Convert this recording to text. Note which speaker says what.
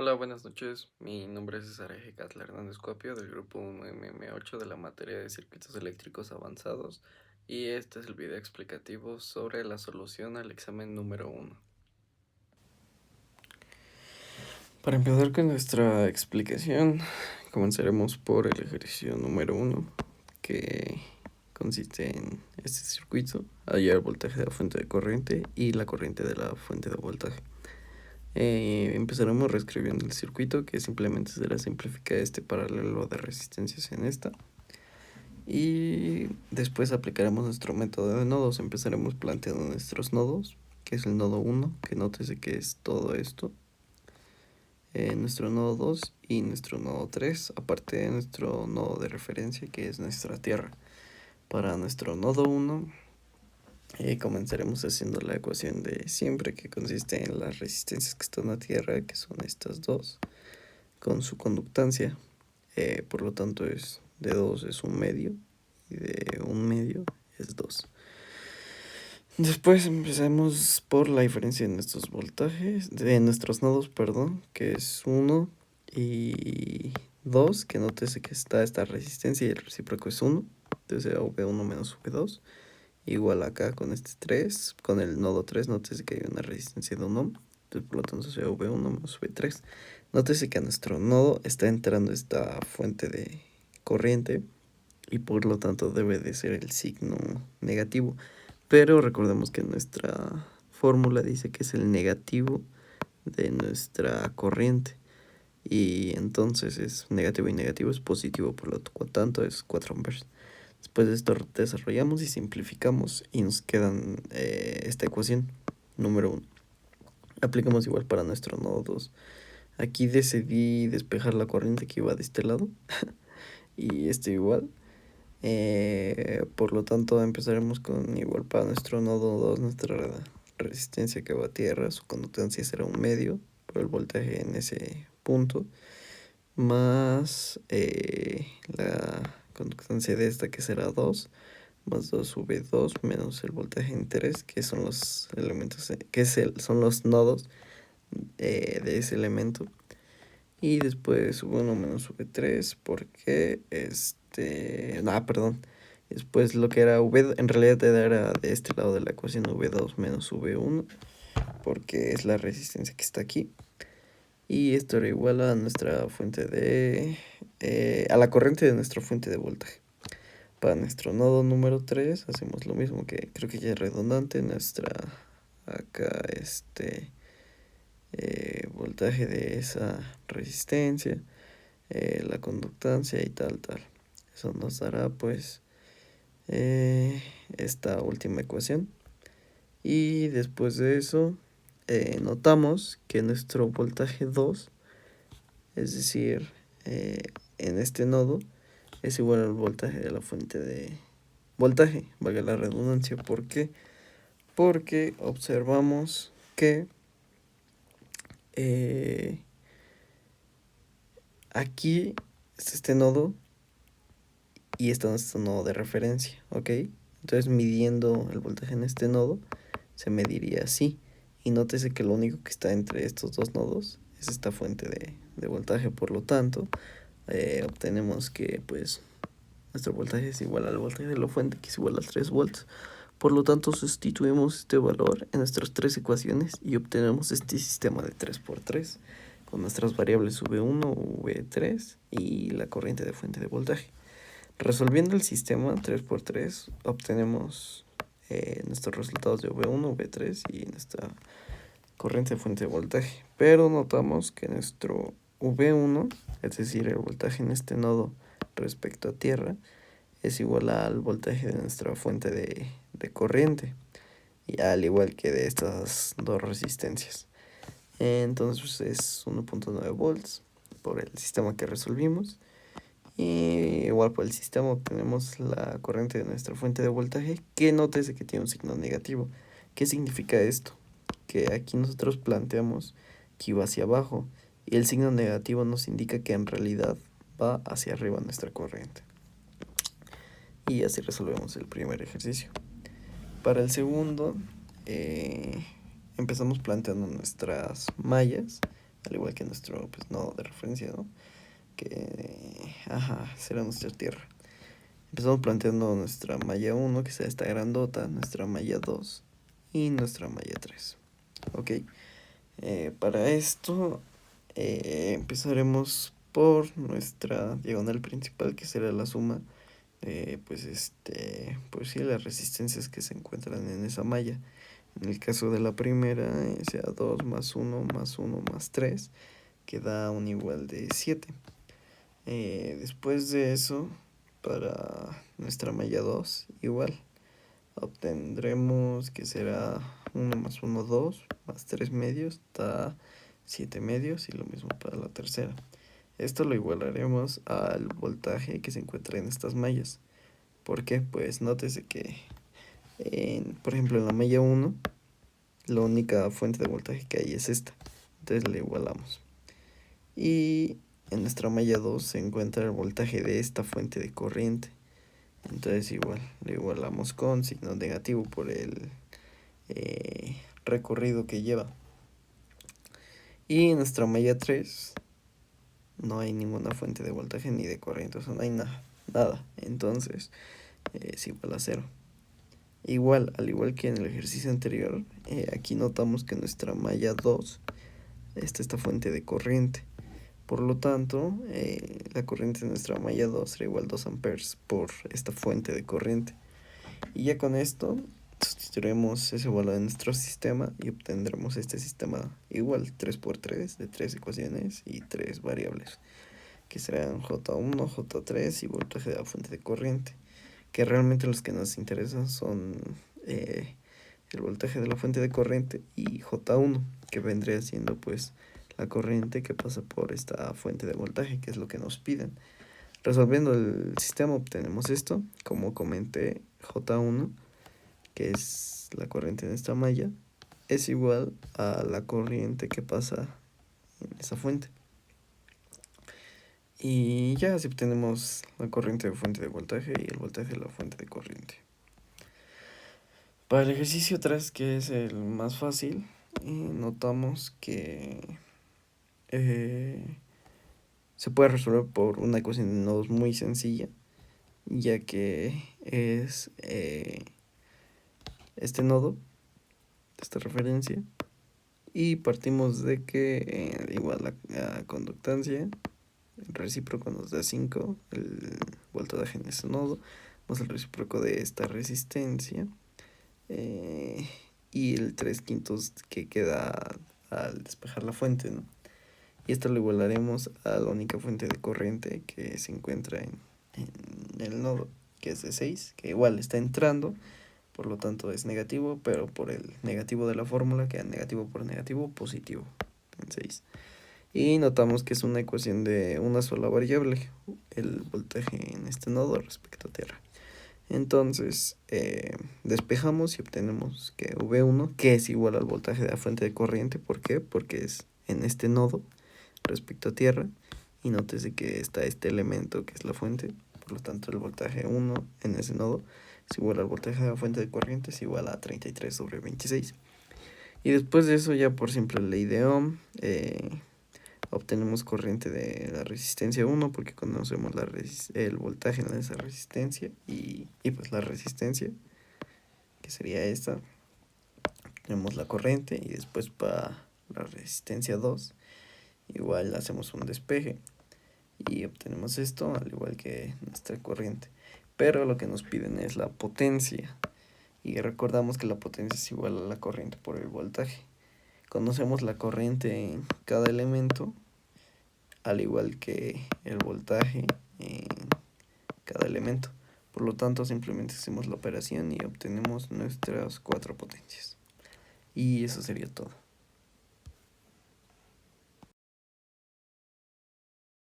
Speaker 1: Hola, buenas noches. Mi nombre es César Eje Catla Hernández Cuapio del grupo 1MM8 de la materia de circuitos eléctricos avanzados y este es el video explicativo sobre la solución al examen número 1. Para empezar con nuestra explicación, comenzaremos por el ejercicio número 1, que consiste en este circuito, hallar el voltaje de la fuente de corriente y la corriente de la fuente de voltaje. Empezaremos reescribiendo el circuito, que simplemente será simplificar este paralelo de resistencias en esta. Y después aplicaremos nuestro método de nodos. Empezaremos planteando nuestros nodos, que es el nodo 1, que nótese que es todo esto. Nuestro nodo 2 y nuestro nodo 3, aparte de nuestro nodo de referencia, que es nuestra Tierra. Para nuestro nodo 1, comenzaremos haciendo la ecuación de siempre, que consiste en las resistencias que están a Tierra, que son estas dos, con su conductancia. Por lo tanto, es de 2 es 1 medio y de 1 medio es 2. Después empezamos por la diferencia de nuestros voltajes, de nuestros nodos, perdón, que es 1 y 2, que nótese que está esta resistencia y el recíproco es 1, entonces V1 menos V2, igual acá con este 3, con el nodo 3, nótese que hay una resistencia de 1 ohm, entonces por lo tanto sea V1 menos V3. Nótese que a nuestro nodo está entrando esta fuente de corriente y por lo tanto debe de ser el signo negativo. Pero recordemos que nuestra fórmula dice que es el negativo de nuestra corriente. Y entonces es negativo y negativo es positivo, por lo tanto es 4 amperes. Después de esto desarrollamos y simplificamos y nos quedan esta ecuación número 1. Aplicamos igual para nuestro nodo 2. Aquí decidí despejar la corriente que iba de este lado y este igual. Por lo tanto empezaremos con igual para nuestro nodo 2, nuestra resistencia que va a tierra, su conductancia será 1 medio por el voltaje en ese punto, más la conductancia de esta que será 2, más 2V2 menos el voltaje en 3, que son los elementos, son los nodos de ese elemento. Y después V1 menos V3 porque perdón. Después lo que era V, en realidad era de este lado de la ecuación V2 menos V1 porque es la resistencia que está aquí. Y esto era igual a nuestra fuente de... a la corriente de nuestra fuente de voltaje. Para nuestro nodo número 3 hacemos lo mismo, que creo que ya es redundante. Nuestra... acá voltaje de esa resistencia, la conductancia y tal. Eso nos dará pues esta última ecuación. Y después de eso notamos que nuestro voltaje 2, es decir, en este nodo, es igual al voltaje de la fuente de voltaje, valga la redundancia. ¿Por qué? Porque observamos que aquí es este nodo y este es nuestro nodo de referencia, ¿ok? Entonces midiendo el voltaje en este nodo se mediría así. Y nótese que lo único que está entre estos dos nodos es esta fuente de voltaje. Por lo tanto, obtenemos que pues nuestro voltaje es igual al voltaje de la fuente, que es igual a 3 volts. Por lo tanto, sustituimos este valor en nuestras tres ecuaciones y obtenemos este sistema de 3×3 con nuestras variables V1, V3 y la corriente de fuente de voltaje. Resolviendo el sistema 3×3 obtenemos nuestros resultados de V1, V3 y nuestra corriente de fuente de voltaje. Pero notamos que nuestro V1, es decir, el voltaje en este nodo respecto a tierra, es igual al voltaje de nuestra fuente de corriente, y al igual que de estas dos resistencias. Entonces es 1.9 volts por el sistema que resolvimos. Y igual por el sistema obtenemos la corriente de nuestra fuente de voltaje, que nótese que tiene un signo negativo. ¿Qué significa esto? Que aquí nosotros planteamos que iba hacia abajo y el signo negativo nos indica que en realidad va hacia arriba nuestra corriente. Y así resolvemos el primer ejercicio. Para el segundo, empezamos planteando nuestras mallas al igual que nuestro pues, nodo de referencia, ¿no? Que será nuestra tierra. Empezamos planteando nuestra malla 1, que será esta grandota, nuestra malla 2 y nuestra malla 3. Ok, para esto empezaremos por nuestra diagonal principal, que será la suma de pues sí, las resistencias que se encuentran en esa malla. En el caso de la primera, sea 2 más 1 más 1 más 3, que da un igual de 7. Después de eso, para nuestra malla 2, igual, obtendremos que será 1 más 1, 2, más 3 medios, da 7 medios, y lo mismo para la tercera. Esto lo igualaremos al voltaje que se encuentra en estas mallas. ¿Por qué? Pues nótese que, por ejemplo, en la malla 1, la única fuente de voltaje que hay es esta. Entonces le igualamos. Y en nuestra malla 2 se encuentra el voltaje de esta fuente de corriente. Entonces igual, le igualamos con signo negativo por el recorrido que lleva. Y en nuestra malla 3 no hay ninguna fuente de voltaje ni de corriente, o sea, no hay nada. Entonces es igual a 0. Igual, al igual que en el ejercicio anterior, aquí notamos que nuestra malla 2 está esta fuente de corriente. Por lo tanto, la corriente de nuestra malla 2 será igual a 2 amperes por esta fuente de corriente. Y ya con esto sustituiremos ese valor en nuestro sistema y obtendremos este sistema igual, 3×3, de 3 ecuaciones y 3 variables, que serán J1, J3 y voltaje de la fuente de corriente, que realmente los que nos interesan son el voltaje de la fuente de corriente y J1, que vendría siendo pues la corriente que pasa por esta fuente de voltaje, que es lo que nos piden. Resolviendo el sistema obtenemos esto, como comenté, J1, que es la corriente en esta malla, es igual a la corriente que pasa en esa fuente. Y ya así obtenemos la corriente de fuente de voltaje y el voltaje de la fuente de corriente. Para el ejercicio 3, que es el más fácil, notamos que se puede resolver por una ecuación de nodos muy sencilla, ya que es este nodo, esta referencia, y partimos de que igual la conductancia, el recíproco nos da 5, el voltaje en ese nodo, más el recíproco de esta resistencia, y el 3/5 que queda al despejar la fuente, ¿no? Y esto lo igualaremos a la única fuente de corriente que se encuentra en el nodo, que es de 6, que igual está entrando, por lo tanto es negativo, pero por el negativo de la fórmula queda negativo por negativo, positivo en 6. Y notamos que es una ecuación de una sola variable, el voltaje en este nodo respecto a tierra. Entonces despejamos y obtenemos que V1, que es igual al voltaje de la fuente de corriente. ¿Por qué? Porque es en este nodo respecto a tierra, y nótese que está este elemento que es la fuente, por lo tanto el voltaje 1 en ese nodo es igual al voltaje de la fuente de corriente, es igual a 33/26. Y después de eso, ya por simple ley de Ohm, obtenemos corriente de la resistencia 1, porque conocemos el voltaje en esa resistencia y pues la resistencia, que sería esta. Tenemos la corriente, y después para la resistencia 2 igual hacemos un despeje y obtenemos esto, al igual que nuestra corriente. Pero lo que nos piden es la potencia, y recordamos que la potencia es igual a la corriente por el voltaje. Conocemos la corriente en cada elemento, al igual que el voltaje en cada elemento. Por lo tanto, simplemente hacemos la operación y obtenemos nuestras 4 potencias. Y eso sería todo.